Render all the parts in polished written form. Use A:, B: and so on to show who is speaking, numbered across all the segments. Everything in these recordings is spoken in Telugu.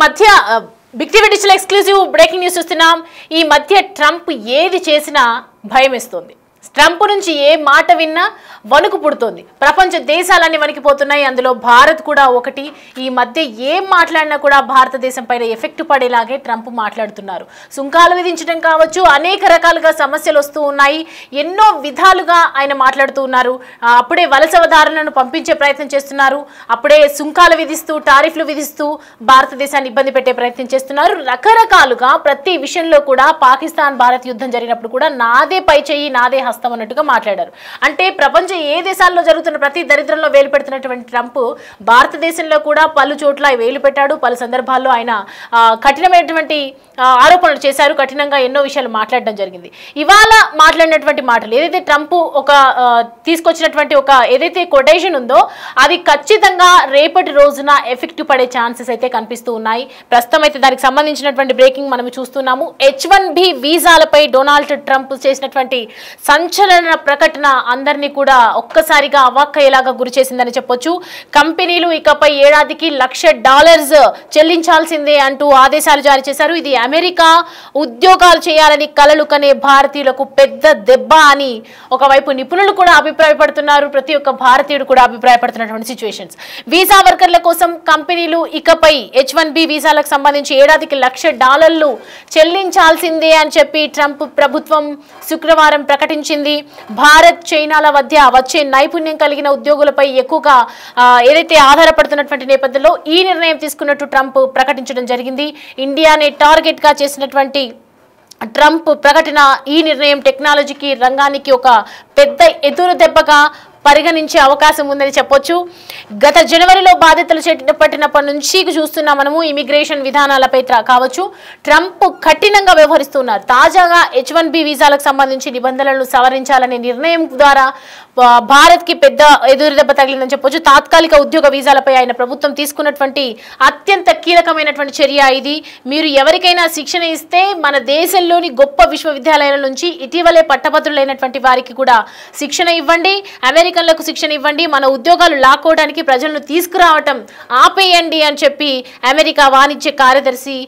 A: మధ్య big TV digital exclusive breaking news చూస్తున్నాం. ఈ మధ్య ట్రంప్ ఏది చేసినా భయమేస్తుంది. ట్రంప్ నుంచి ఏ మాట విన్నా వణుకు పుడుతోంది. ప్రపంచ దేశాలన్నీ వణికిపోతున్నాయి. అందులో భారత్ కూడా ఒకటి. ఈ మధ్య ఏం మాట్లాడినా కూడా భారతదేశం పైన ఎఫెక్ట్ పడేలాగే ట్రంప్ మాట్లాడుతున్నారు. సుంకాలు విధించడం కావచ్చు, అనేక రకాలుగా సమస్యలు వస్తూ ఉన్నాయి. ఎన్నో విధాలుగా ఆయన మాట్లాడుతూ ఉన్నారు. అప్పుడే వలసదారులను పంపించే ప్రయత్నం చేస్తున్నారు. అప్పుడే సుంకాలు విధిస్తూ, టారిఫ్లు విధిస్తూ భారతదేశాన్ని ఇబ్బంది పెట్టే ప్రయత్నం చేస్తున్నారు. రకరకాలుగా ప్రతి విషయంలో కూడా పాకిస్తాన్ భారత్ యుద్ధం జరిగినప్పుడు కూడా నాదే పై చెయ్యి, నాదే హస్తం అన్నట్టుగా మాట్లాడారు. అంటే ప్రపంచ ఏ దేశాల్లో జరుగుతున్న ప్రతి దరిద్రంలో వేలు పెడుతున్నటువంటి ట్రంప్ భారతదేశంలో కూడా పలు చోట్ల వేలు పెట్టాడు. పలు సందర్భాల్లో ఆయన కఠినమైనటువంటి ఆరోపణలు చేశారు. కఠినంగా ఎన్నో విషయాలు మాట్లాడడం జరిగింది. ఇవాళ మాట్లాడినటువంటి మాటలు ఏదైతే ట్రంప్ ఒక తీసుకొచ్చినటువంటి ఒక ఏదైతే కొటేషన్ ఉందో అది ఖచ్చితంగా రేపటి రోజున ఎఫెక్ట్ పడే ఛాన్సెస్ అయితే కనిపిస్తూ ఉన్నాయి. ప్రస్తుతం అయితే దానికి సంబంధించినటువంటి బ్రేకింగ్ మనం చూస్తున్నాము. H1B వీసాలపై డొనాల్డ్ ట్రంప్ చేసినటువంటి సంచలన ప్రకటన అందరినీ కూడా ఒక్కసారిగా అవాక్కయ్యేలాగా గురి చేసిందని చెప్పొచ్చు. కంపెనీలు ఇకపై ఏడాదికి $1,00,000 చెల్లించాల్సిందే అంటూ ఆదేశాలు జారీ చేశారు. ఇది అమెరికా ఉద్యోగాలు చేయాలని కలలు కనే భారతీయులకు పెద్ద దెబ్బ అని ఒకవైపు నిపుణులు కూడా అభిప్రాయపడుతున్నారు. ప్రతి ఒక్క భారతీయుడు కూడా అభిప్రాయపడుతున్నటువంటి సిచ్యువేషన్స్. వీసా వర్కర్ల కోసం కంపెనీలు ఇకపై H1B వీసాలకు సంబంధించి ఏడాదికి $1,00,000 చెల్లించాల్సిందే అని చెప్పి ట్రంప్ ప్రభుత్వం శుక్రవారం ప్రకటించింది. భారత్ చైనాల మధ్య వచ్చే నైపుణ్యం కలిగిన ఉద్యోగులపై ఎక్కువగా ఏదైతే ఆధారపడుతున్నటువంటి నేపథ్యంలో ఈ నిర్ణయం తీసుకున్నట్టు ట్రంప్ ప్రకటించడం జరిగింది. ఇండియానే టార్గెట్ గా చేసినటువంటి ట్రంప్ ప్రకటన, ఈ నిర్ణయం టెక్నాలజీకి రంగానికి ఒక పెద్ద ఎదురు దెబ్బగా పరిగణించే అవకాశం ఉందని చెప్పొచ్చు. గత జనవరిలో బాధ్యతలు చేపట్టినప్పటి నుంచి చూస్తున్నా మనము ఇమిగ్రేషన్ విధానాలపై కావచ్చు ట్రంప్ కఠినంగా వ్యవహరిస్తున్నారు. తాజాగా H1B వీసాలకు సంబంధించి నిబంధనలను సవరించాలనే నిర్ణయం ద్వారా భారత్కి పెద్ద ఎదురు దెబ్బ తగిలిందని చెప్పొచ్చు. తాత్కాలిక ఉద్యోగ వీసాలపై ఆయన ప్రభుత్వం తీసుకున్నటువంటి అత్యంత కీలకమైనటువంటి చర్య ఇది. మీరు ఎవరికైనా శిక్షణ ఇస్తే మన దేశంలోని గొప్ప విశ్వవిద్యాలయాల నుంచి ఇటీవలే పట్టభద్రులైనటువంటి వారికి కూడా శిక్షణ ఇవ్వండి, అమెరికన్లకు శిక్షణ ఇవ్వండి, మన ఉద్యోగాలు లాక్కోవడానికి ప్రజలను తీసుకురావటం ఆపేయండి అని చెప్పి అమెరికా వాణిజ్య కార్యదర్శి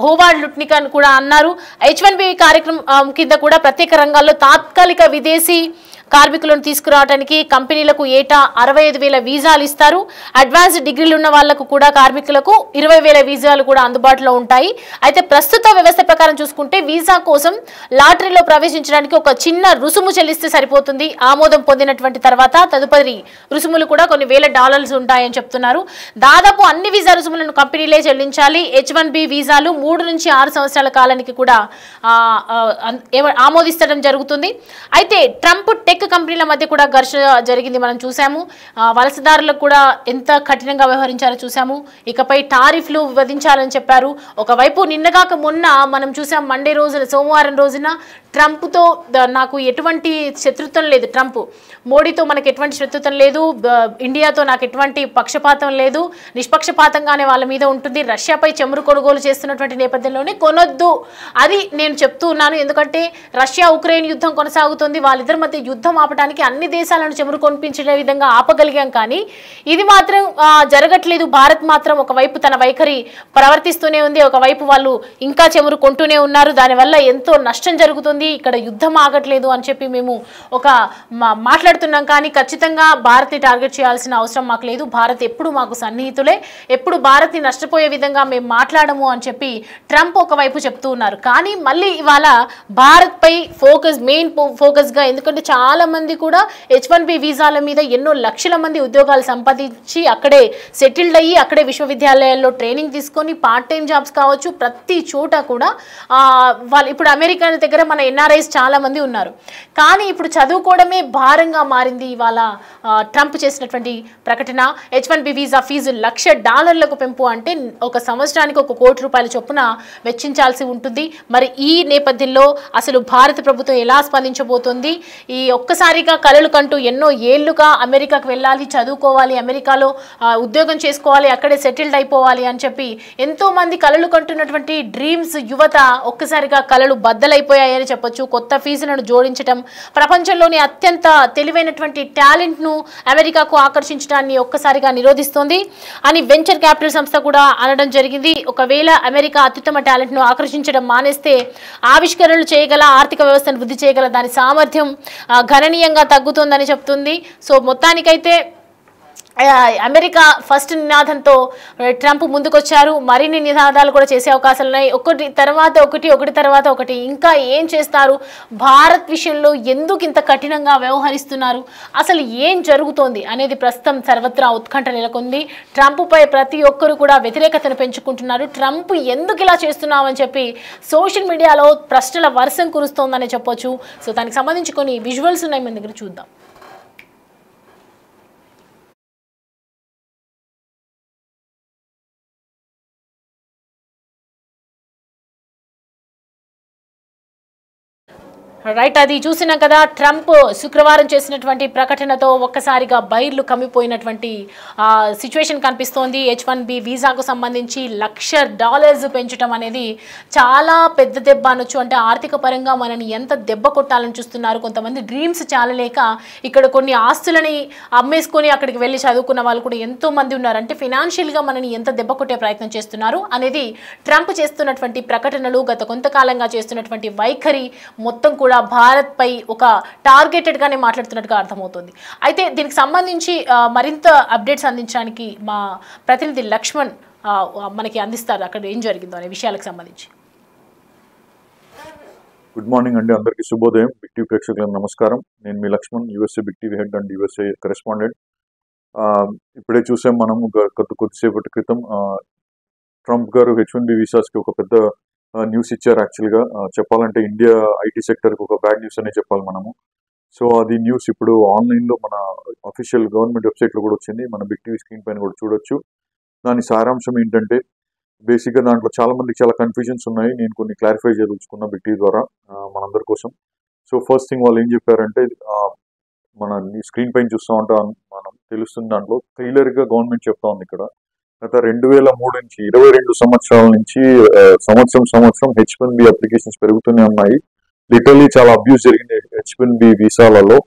A: హోవార్డ్ లుట్నికన్ కూడా అన్నారు. H1B కార్యక్రమం కింద కూడా ప్రత్యేక రంగాల్లో తాత్కాలిక విదేశీ కార్మికులను తీసుకురావడానికి కంపెనీలకు ఏటా 65,000 వీసాలు ఇస్తారు. అడ్వాన్స్డ్ డిగ్రీలు ఉన్న వాళ్లకు కూడా కార్మికులకు 20,000 వీసాలు కూడా అందుబాటులో ఉంటాయి. అయితే ప్రస్తుత వ్యవస్థ ప్రకారం చూసుకుంటే వీసా కోసం లాటరీలో ప్రవేశించడానికి ఒక చిన్న రుసుము చెల్లిస్తే సరిపోతుంది. ఆమోదం పొందినటువంటి తర్వాత తదుపరి రుసుములు కూడా కొన్ని $1,000 ఉంటాయని చెప్తున్నారు. దాదాపు అన్ని వీసా రుసుములను కంపెనీలే చెల్లించాలి. H1B వీసాలు 3 నుంచి 6 సంవత్సరాల కాలానికి కూడా ఆమోదిస్తడం జరుగుతుంది. అయితే ట్రంప్ టెక్ కంపెనీల మధ్య కూడా ఘర్షణ జరిగింది, మనం చూసాము. వలసదారులకు కూడా ఎంత కఠినంగా వ్యవహరించారో చూసాము. ఇకపై టారిఫ్లు విధించాలని చెప్పారు. ఒకవైపు నిన్నగాక మొన్న మనం చూసాం, మండే రోజున సోమవారం రోజున ట్రంప్తో నాకు ఎటువంటి శత్రుత్వం లేదు, ట్రంప్ మోడీతో మనకు ఎటువంటి శత్రుత్వం లేదు, ఇండియాతో నాకు ఎటువంటి పక్షపాతం లేదు, నిష్పక్షపాతంగానే వాళ్ళ మీద ఉంటుంది, రష్యాపై చమురు కొనుగోలు చేస్తున్నటువంటి నేపథ్యంలోనే కొనొద్దు అది నేను చెప్తూ ఉన్నాను. ఎందుకంటే రష్యా ఉక్రెయిన్ యుద్ధం కొనసాగుతుంది. వాళ్ళిద్దరి మధ్య యుద్ధం ఆపడానికి అన్ని దేశాలను చమురు కొనిపించే విధంగా ఆపగలిగాం, కానీ ఇది మాత్రం జరగట్లేదు. భారత్ మాత్రం ఒకవైపు తన వైఖరి ప్రవర్తిస్తూనే ఉంది, ఒకవైపు వాళ్ళు ఇంకా చమురు కొంటూనే ఉన్నారు. దానివల్ల ఎంతో నష్టం జరుగుతుంది, ఇక్కడ యుద్ధం ఆగట్లేదు అని చెప్పి మేము మాట్లాడుతున్నాం. కానీ ఖచ్చితంగా భారత్ని టార్గెట్ చేయాల్సిన అవసరం మాకు లేదు. భారత్ ఎప్పుడు మాకు సన్నిహితులే, ఎప్పుడు భారత్ని నష్టపోయే విధంగా మేము మాట్లాడము అని చెప్పి ట్రంప్ ఒకవైపు చెప్తూ ఉన్నారు. కానీ మళ్ళీ ఇవాళ భారత్ పై మెయిన్ ఫోకస్ గా, ఎందుకంటే చాలా మంది కూడా H1B వీసాల మీద ఎన్నో లక్షల మంది ఉద్యోగాలు సంపాదించి అక్కడే సెటిల్డ్ అయ్యి అక్కడే విశ్వవిద్యాలయాల్లో ట్రైనింగ్ తీసుకొని పార్ట్ టైం జాబ్స్ కావచ్చు ప్రతి చోట కూడా వాళ్ళు ఇప్పుడు అమెరికా దగ్గర మన NRIs చాలా మంది ఉన్నారు. కానీ ఇప్పుడు చదువుకోవడమే భారంగా మారింది. ఇవాళ ట్రంప్ చేసినటువంటి ప్రకటన, H1B వీసా ఫీజు $1,00,000 పెంపు అంటే ఒక సంవత్సరానికి ₹1 కోటి చొప్పున వెచ్చించాల్సి ఉంటుంది. మరి ఈ నేపథ్యంలో అసలు భారత ప్రభుత్వం ఎలా స్పందించబోతోంది? ఈ ఒక్కసారిగా కలలు కంటూ ఎన్నో ఏళ్లుగా అమెరికాకు వెళ్ళాలి, చదువుకోవాలి, అమెరికాలో ఉద్యోగం చేసుకోవాలి, అక్కడే సెటిల్డ్ అయిపోవాలి అని చెప్పి ఎంతో మంది కలలు కంటున్నటువంటి డ్రీమ్స్ యువత ఒక్కసారిగా కలలు బద్దలైపోయాయని చెప్పాలి. చెప్పొచ్చు. కొత్త ఫీజులను జోడించడం, ప్రపంచంలోని అత్యంత తెలివైనటువంటి టాలెంట్ను అమెరికాకు ఆకర్షించడాన్ని ఒక్కసారిగా నిరోధిస్తోంది అని వెంచర్ క్యాపిటల్ సంస్థ కూడా అనడం జరిగింది. ఒకవేళ అమెరికా అత్యుత్తమ టాలెంట్ను ఆకర్షించడం మానేస్తే ఆవిష్కరణలు చేయగల, ఆర్థిక వ్యవస్థను వృద్ధి చేయగల దాని సామర్థ్యం గణనీయంగా తగ్గుతుందని చెప్తుంది. సో మొత్తానికైతే అమెరికా ఫస్ట్ నినాదంతో ట్రంప్ ముందుకొచ్చారు. మరిన్ని నినాదాలు కూడా చేసే అవకాశాలు ఉన్నాయి. ఒకటి తర్వాత ఒకటి ఇంకా ఏం చేస్తారు, భారత్ విషయంలో ఎందుకు ఇంత కఠినంగా వ్యవహరిస్తున్నారు, అసలు ఏం జరుగుతోంది అనేది ప్రస్తుతం సర్వత్రా ఉత్కంఠ నెలకొంది. ట్రంప్పై ప్రతి ఒక్కరు కూడా వ్యతిరేకతను పెంచుకుంటున్నారు. ట్రంప్ ఎందుకు ఇలా చేస్తున్నామని చెప్పి సోషల్ మీడియాలో ప్రశ్నల వర్షం కురుస్తోందని చెప్పొచ్చు. సో దానికి సంబంధించి కొన్ని విజువల్స్ ఉన్నాయి, మన దగ్గర చూద్దాం. రైట్, అది చూసినాం కదా. ట్రంప్ శుక్రవారం చేసినటువంటి ప్రకటనతో ఒక్కసారిగా బైర్లు కమ్మిపోయినటువంటి సిచ్యువేషన్ కనిపిస్తోంది. H1B వీసాకు సంబంధించి $1,00,000 పెంచడం అనేది చాలా పెద్ద దెబ్బ అనొచ్చు. అంటే ఆర్థిక పరంగా మనని ఎంత దెబ్బ కొట్టాలని చూస్తున్నారు. కొంతమంది డ్రీమ్స్ చాలలేక ఇక్కడ కొన్ని ఆస్తులని అమ్మేసుకొని అక్కడికి వెళ్ళి చదువుకున్న వాళ్ళు కూడా ఎంతో మంది ఉన్నారు. అంటే ఫినాన్షియల్గా మనని ఎంత దెబ్బ కొట్టే ప్రయత్నం చేస్తున్నారు అనేది ట్రంప్ చేస్తున్నటువంటి ప్రకటనలు, గత కొంతకాలంగా చేస్తున్నటువంటి వైఖరి మొత్తం కూడా భారత్ పై ఒక టార్గెటెడ్ గానే మాట్లాడుతున్నట్టుగా అర్థమవుతుంది. అయితే దీనికి సంబంధించి మరింత అప్డేట్స్ అందించడానికి మా ప్రతినిధి లక్ష్మణ్ మనకి అందిస్తారు అక్కడ ఏం జరిగిందో అనే విషయాలకు సంబంధించి.
B: గుడ్ మార్నింగ్ అండి, అందరికీ శుభోదయం. బిగ్ టీవీ ప్రేక్షకులకు నమస్కారం. నేను మీ Lakshman, USA big TV head and USA correspondent. ఇప్పుడే చూసాం మనము కొద్దిసేపటి క్రితం ట్రంప్ గారు H1B వీసాస్కి ఒక పెద్ద న్యూస్ ఇచ్చారు. యాక్చువల్గా చెప్పాలంటే ఇండియా ఐటీ సెక్టర్కి ఒక బ్యాడ్ న్యూస్ అనే చెప్పాలి మనము. సో అది న్యూస్ ఇప్పుడు ఆన్లైన్లో మన అఫీషియల్ గవర్నమెంట్ వెబ్సైట్లో కూడా వచ్చింది. మన బిగ్ టీవీ స్క్రీన్ పైన కూడా చూడొచ్చు. దాని సారాంశం ఏంటంటే, బేసిక్గా దాంట్లో చాలా మందికి చాలా కన్ఫ్యూజన్స్ ఉన్నాయి. నేను కొన్ని క్లారిఫై చేయదలుచుకున్నా బిగ్ టీవీ ద్వారా మనందరి కోసం. సో ఫస్ట్ థింగ్ వాళ్ళు ఏం చెప్పారంటే, మన స్క్రీన్ పైన చూస్తూ ఉంటాం మనం తెలుస్తుంది, దాంట్లో క్లియర్గా గవర్నమెంట్ చెప్తా ఉంది ఇక్కడ గత 2003 నుంచి 22 సంవత్సరాల నుంచి సంవత్సరం H1B అప్లికేషన్స్ పెరుగుతూనే ఉన్నాయి. లిటరలీ చాలా అబ్యూస్ జరిగింది H1B వీసాలలో.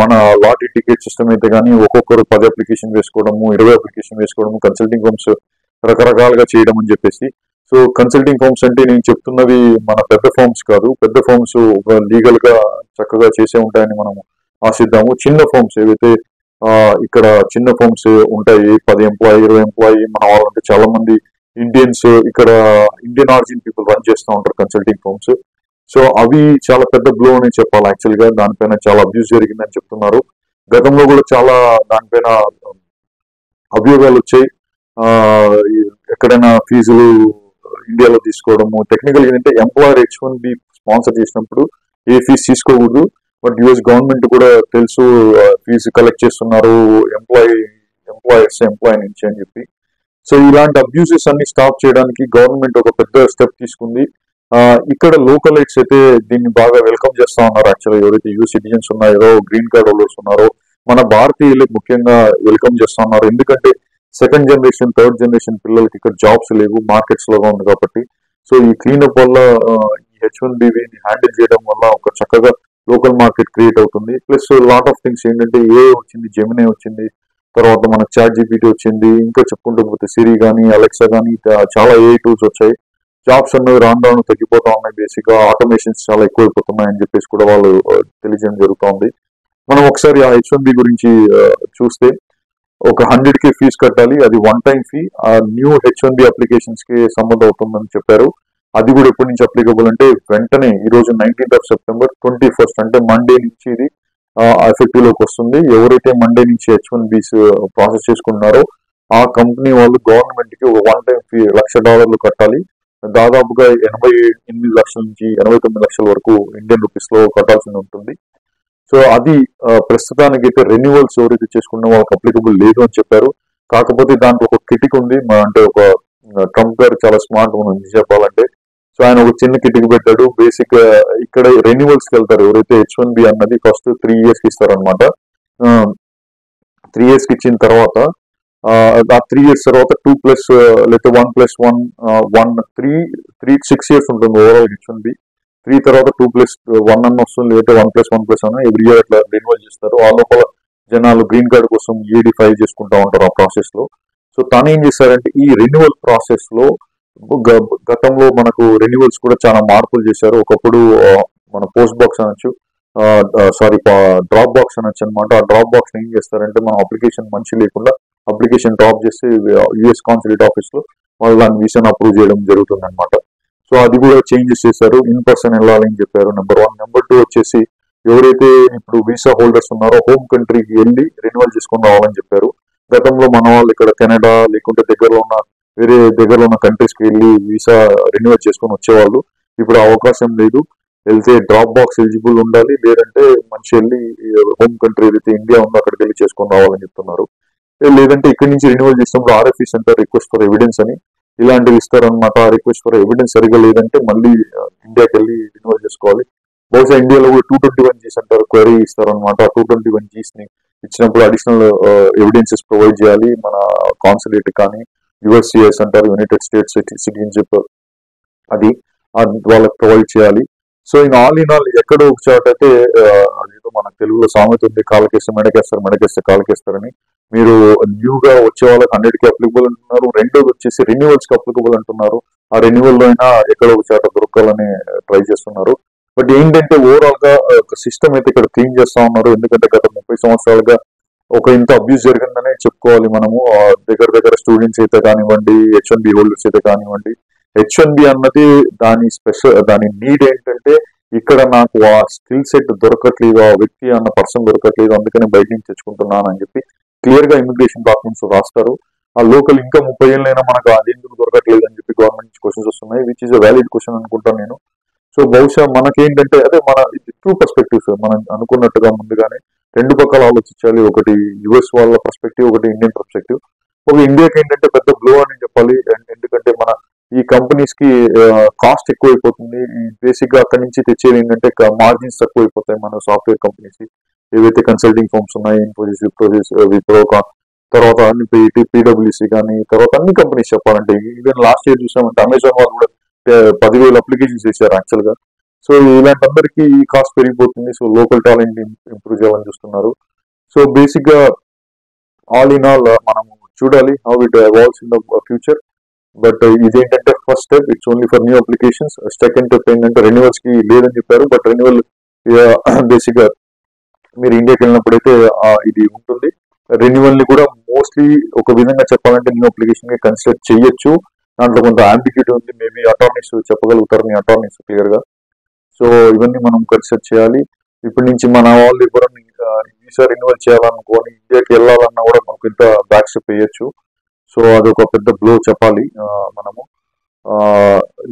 B: మన లాటరీ టికెట్ సిస్టమ్ అయితే కానీ ఒక్కొక్కరు 10 అప్లికేషన్ వేసుకోవడము, 20 అప్లికేషన్ వేసుకోవడము, కన్సల్టింగ్ ఫర్మ్స్ రకరకాలుగా చేయడం అని చెప్పేసి. సో కన్సల్టింగ్ ఫర్మ్స్ అంటే నేను చెప్తున్నవి మన పెద్ద ఫర్మ్స్ కాదు. పెద్ద ఫర్మ్స్ ఒక లీగల్ గా చక్కగా చేసే ఉంటాయని మనం ఆశిద్దాము. చిన్న ఫర్మ్స్ ఏవైతే ఇక్కడ చిన్న ఫర్మ్స్ ఉంటాయి, 10 ఎంప్లాయీ 20 ఎంప్లాయీ, మన వాళ్ళంటే చాలా మంది ఇండియన్స్, ఇక్కడ ఇండియన్ ఆరిజిన్ పీపుల్ రన్ చేస్తూ ఉంటారు కన్సల్టింగ్ ఫర్మ్స్. సో అవి చాలా పెద్ద బ్లో అని చెప్పాలి. యాక్చువల్గా దానిపైన చాలా అబ్యూస్ జరిగిందని చెప్తున్నారు. గతంలో కూడా చాలా దానిపైన అభియోగాలు వచ్చాయి. ఎక్కడైనా ఫీజులు ఇండియాలో తీసుకోవడము, టెక్నికల్ ఏంటంటే ఎంప్లాయర్ H1B స్పాన్సర్ చేసినప్పుడు ఏ ఫీజు తీసుకోకూడదు. బట్ యుఎస్ గవర్నమెంట్ కూడా తెలుసు ఫీజు కలెక్ట్ చేస్తున్నారు ఎంప్లాయీ నుంచి అని చెప్పి. సో ఇలాంటి అబ్యూసెస్ అన్ని స్టాప్ చేయడానికి గవర్నమెంట్ ఒక పెద్ద స్టెప్ తీసుకుంది. ఇక్కడ లోకలైట్స్ అయితే దీన్ని బాగా వెల్కమ్ చేస్తా ఉన్నారు. యాక్చువల్గా ఎవరైతే యూఎస్ సిటిజన్స్ ఉన్నారో, గ్రీన్ కార్డ్ హోల్డర్స్ ఉన్నారో, మన భారతీయులకు ముఖ్యంగా వెల్కమ్ చేస్తా ఉన్నారు. ఎందుకంటే సెకండ్ జనరేషన్, థర్డ్ జనరేషన్ పిల్లలకి ఇక్కడ జాబ్స్ లేవు, మార్కెట్స్ లోగా ఉంది కాబట్టి. సో ఈ క్లీనప్ వల్ల ఈ H1Bని హ్యాండిల్ చేయడం వల్ల ఒక చక్కగా లోకల్ మార్కెట్ క్రియేట్ అవుతుంది. ప్లస్ లాట్ ఆఫ్ థింగ్స్ ఏంటంటే ఏ వచ్చింది, జెమినీ వచ్చింది, తర్వాత మనకు ChatGPT వచ్చింది, ఇంకా చెప్పుకుంటూ పోతే సిరి కానీ, అలెక్సా కానీ చాలా ఏ టూల్స్ వచ్చాయి. జాబ్స్ అన్నవి రాను తగ్గిపోతా ఉన్నాయి. బేసిక్గా ఆటోమేషన్స్ చాలా ఎక్కువైపోతున్నాయి అని చెప్పేసి కూడా వాళ్ళు తెలియజేయడం జరుగుతుంది. మనం ఒకసారి ఆ H1B గురించి చూస్తే ఒక 100K ఫీజు కట్టాలి, అది వన్ టైం ఫీ. ఆ న్యూ H1B అప్లికేషన్స్ కి సంబంధం అవుతుందని చెప్పారు. అది కూడా ఎప్పటి నుంచి అప్లికబుల్ అంటే వెంటనే ఈ రోజు 19th September 21st అంటే మండే నుంచి ఇది ఎఫెక్టివ్ లోకి వస్తుంది. ఎవరైతే మండే నుంచి H1Bs ప్రాసెస్ చేసుకున్నారో ఆ కంపెనీ వాళ్ళు గవర్నమెంట్ కి ఒక వన్ టైం ఫీ $1,00,000 కట్టాలి. దాదాపుగా 88 లక్షల నుంచి 89 లక్షల వరకు ఇండియన్ రూపీస్ లో కట్టాల్సి ఉంటుంది. సో అది ప్రస్తుతానికి అయితే రెన్యువల్స్ ఎవరైతే చేసుకున్న వాళ్ళకి అప్లికబుల్ లేదు అని చెప్పారు. కాకపోతే దాంట్లో ఒక కిటిక్ ఉంది. అంటే ఒక ట్రంప్ గారు చాలా స్మార్ట్ మనం చెప్పాలంటే. సో ఆయన ఒక చిన్న కిటిక్ పెట్టాడు. బేసిక్ ఇక్కడ రెన్యువల్స్ కి వెళ్తారు ఎవరైతే H1B అన్నది ఫస్ట్ 3 years కి ఇస్తారు అనమాట. 3 years కి ఇచ్చిన తర్వాత ఆ 3 years తర్వాత 2+ లేకపోతే 1+1 6 years ఉంటుంది ఓవరాల్ H1B. 3 తర్వాత 2+1 అన్న వస్తుంది, లేకపోతే 1+1+ అన్న ఎవ్రీ ఇయర్ అట్లా రెన్యువల్ చేస్తారు. ఆ లోపల జనాలు గ్రీన్ కార్డ్ కోసం ఈడీ ఫైల్ చేసుకుంటా ఉంటారు ఆ ప్రాసెస్ లో. సో తను ఏం చేశారంటే ఈ రెన్యువల్ ప్రాసెస్ లో గతంలో మనకు రెన్యువల్స్ కూడా చాలా మార్పులు చేశారు. ఒకప్పుడు మన పోస్ట్ బాక్స్ అనొచ్చు, సారీ డ్రాప్ బాక్స్ అనొచ్చు అనమాట. ఆ డ్రాప్ బాక్స్ ఏం చేస్తారంటే మనం అప్లికేషన్ మంచి లేకుండా అప్లికేషన్ డ్రాప్ చేసి యుఎస్ కాన్సులేట్ ఆఫీస్ లో వాళ్ళు దాని వీసాను అప్రూవ్ చేయడం జరుగుతుంది అనమాట. సో అది కూడా చేంజెస్ చేశారు, ఇన్ పర్సన్ వెళ్ళాలని చెప్పారు. నెంబర్ 1. నెంబర్ 2 వచ్చేసి ఎవరైతే ఇప్పుడు వీసా హోల్డర్స్ ఉన్నారో హోమ్ కంట్రీకి వెళ్ళి రెన్యువల్ చేసుకొని రావాలని చెప్పారు. గతంలో మన వాళ్ళు ఇక్కడ కెనడా లేకుంటే దగ్గరలో ఉన్న కంట్రీస్ కి వెళ్ళి వీసా రెన్యువల్ చేసుకొని వచ్చేవాళ్ళు. ఇప్పుడు అవకాశం లేదు. వెళ్తే డ్రాప్ బాక్స్ ఎలిజిబుల్ ఉండాలి, లేదంటే మంచి వెళ్ళి హోమ్ కంట్రీ ఏదైతే ఇండియా ఉందో అక్కడికి వెళ్ళి చేసుకొని రావాలని చెప్తున్నారు. లేదంటే ఇక్కడి నుంచి రెన్యువల్ చేసినప్పుడు RFE centre request for evidence అని ఇలాంటివి ఇస్తారనమాట. రిక్వెస్ట్ ఫర్ ఎవిడెన్స్ సరిగా లేదంటే మళ్ళీ ఇండియాకి వెళ్ళి రెన్యువల్ చేసుకోవాలి. బహుశా ఇండియాలో కూడా 221 జీస్ అంటారు, క్వరీ ఇస్తారనమాట. 221 జీస్ ని ఇచ్చినప్పుడు అడిషనల్ ఎవిడెన్సెస్ ప్రొవైడ్ చేయాలి. మన కాన్సులేట్ కానీ యుఎస్సిఎస్ అంటారు, యునైటెడ్ స్టేట్స్ సిటిజన్షిప్, అది వాళ్ళకి ప్రొవైడ్ చేయాలి. సో ఆల్ ఎక్కడో ఒక చోట అయితే అదేదో మన తెలుగులో సామెత ఉంది, కాలకేస్తే మెడకేస్తారు, మెడకేస్తే కాలకేస్తారని. మీరు న్యూగా వచ్చే వాళ్ళకి 100కి అప్లికబుల్ అంటున్నారు. రెండోది వచ్చేసి రెన్యువల్స్ కి అప్లికబుల్ అంటున్నారు. ఆ రెన్యువల్ లో అయినా ఎక్కడో ఒక చోట దొరకాలని ట్రై చేస్తున్నారు. బట్ ఏంటంటే ఓవరాల్ గా ఒక సిస్టమ్ అయితే ఇక్కడ క్లీన్ చేస్తా ఉన్నారు. ఎందుకంటే గత 30 సంవత్సరాలుగా ఒక ఇంత అబ్యూస్ జరిగిందనే చెప్పుకోవాలి మనము. దగ్గర స్టూడెంట్స్ అయితే కానివ్వండి, H1B హోల్డర్స్ అయితే కానివ్వండి. H1B అన్నది దాని నీడ్ ఏంటంటే ఇక్కడ నాకు ఆ స్కిల్ సెట్ దొరకట్లేదు, ఆ వ్యక్తి అన్న పర్సన్ దొరకట్లేదు, అందుకని బయట నుంచి తెచ్చుకుంటున్నాను అని చెప్పి క్లియర్ గా ఇమిగ్రేషన్ డాక్యుమెంట్స్ రాస్తారు. ఆ లోకల్ ఇంకా 30 ఏళ్ళైనా మనకు అది ఎందుకు దొరకట్లేదు అని చెప్పి గవర్నమెంట్ నుంచి క్వశ్చన్స్ వస్తున్నాయి, which is a valid question అనుకుంటాను నేను. సో బహుశా మనకేంటంటే అదే మన టూ పర్స్పెక్టివ్స్ మనం అనుకున్నట్టుగా ముందుగానే రెండు పక్కల ఆలోచించాలి. ఒకటి యుఎస్ వాళ్ళ పర్స్పెక్టివ్, ఒకటి ఇండియన్ పర్స్పెక్టివ్. ఒక ఇండియాకి ఏంటంటే పెద్ద బ్లో అని చెప్పాలి. ఎందుకంటే మన ఈ కంపెనీస్ కి కాస్ట్ ఎక్కువైపోతుంది. బేసిక్ గా అక్కడి నుంచి తెచ్చేది ఏంటంటే మార్జిన్స్ తక్కువైపోతాయి మన సాఫ్ట్వేర్ కంపెనీస్ ఏవైతే కన్సల్టింగ్ ఫర్మ్స్ ఉన్నాయి, ఇన్ఫోసిస్, విప్రో, తర్వాత అన్ని పీడబ్ల్యూసీ కానీ, తర్వాత అన్ని కంపెనీస్ చెప్పాలంటే ఈవెన్ లాస్ట్ ఇయర్ చూసామంటే అమెజాన్ వాళ్ళు కూడా 10,000 అప్లికేషన్స్ చేశారు యాక్చువల్ గా. సో ఇలాంటి అందరికీ ఈ కాస్ట్ పెరిగిపోతుంది. సో లోకల్ టాలెంట్ ఇంప్రూవ్ చేయాలని చూస్తున్నారు. సో బేసిక్ గా ఆల్ ఇన్ ఆల్ మనం చూడాలి how it evolves in the future. But ఇదేంటంటే first step, it's only for new applications. Second step ఏంటంటే రెన్యువల్స్ కి లేదని చెప్పారు, బట్ రెన్యువల్ బేసిక్ గా మీరు ఇండియాకి వెళ్ళినప్పుడైతే ఇది ఉంటుంది. రెన్యువల్ ని కూడా మోస్ట్లీ ఒక విధంగా చెప్పాలంటే న్యూ అప్లికేషన్ గా కన్సిడర్ చేయొచ్చు. దాంట్లో కొంత ఆంబిగ్యూటీ ఉంది, మేబీ అటార్నీస్ చెప్పగలుగుతారు మీ అటార్నీస్ క్లియర్ గా. సో ఇవన్నీ మనం కన్సిడర్ చేయాలి. ఇప్పటి నుంచి మన వాళ్ళు ఎవరైనా వీసా రెన్యువల్ చేయాలనుకోని ఇండియాకి వెళ్ళాలన్నా కూడా మనకు ఇంత బ్యాక్ స్టెప్ వేయచ్చు. సో అదొక పెద్ద బ్లో చెప్పాలి మనము.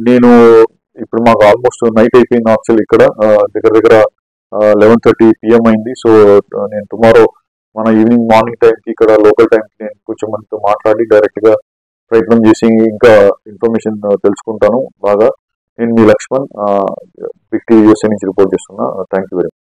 B: నేను ఇప్పుడు మాకు ఆల్మోస్ట్ నైట్ అయిపోయింది యాక్చువల్, ఇక్కడ దగ్గర 11:30 PM అయింది. సో నేను టుమారో మన ఈవినింగ్ మార్నింగ్ టైంకి ఇక్కడ లోకల్ టైంకి నేను కొంచెం మందితో మాట్లాడి డైరెక్ట్ గా ప్రయత్నం చేసి ఇంకా ఇన్ఫర్మేషన్ తెలుసుకుంటాను బాగా. నేను మీ లక్ష్మణ్, బిగ్ టీవీ USA నుంచి రిపోర్ట్ చేస్తున్నా. Thank you very much.